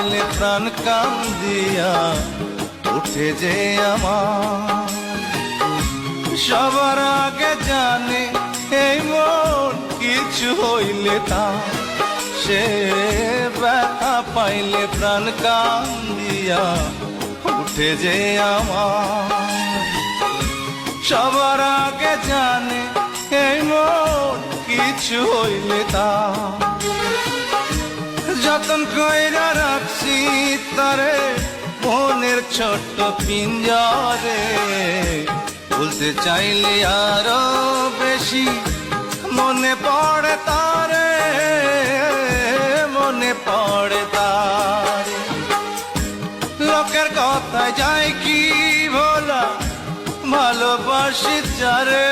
পাইলে প্রাণ কান্দিয়া উঠে যে আমার। সবার আগে জানে এই মন কিছু হইলে তা, সে ব্যথা পাইলে প্রাণ কান্দিয়া উঠে যে আমার। সবার আগে জানে এই মন কিছু হইলে তা, যতন কইরা রাখছি তারে মনের ছোট্ট পিঞ্জরে। ভুলতে চাইলে আরো বেশি মনে পড়ে তারে, মনে পড়ে তারে। লোকের কথায় যায় কি ভোলা, ভালোবাসি যারে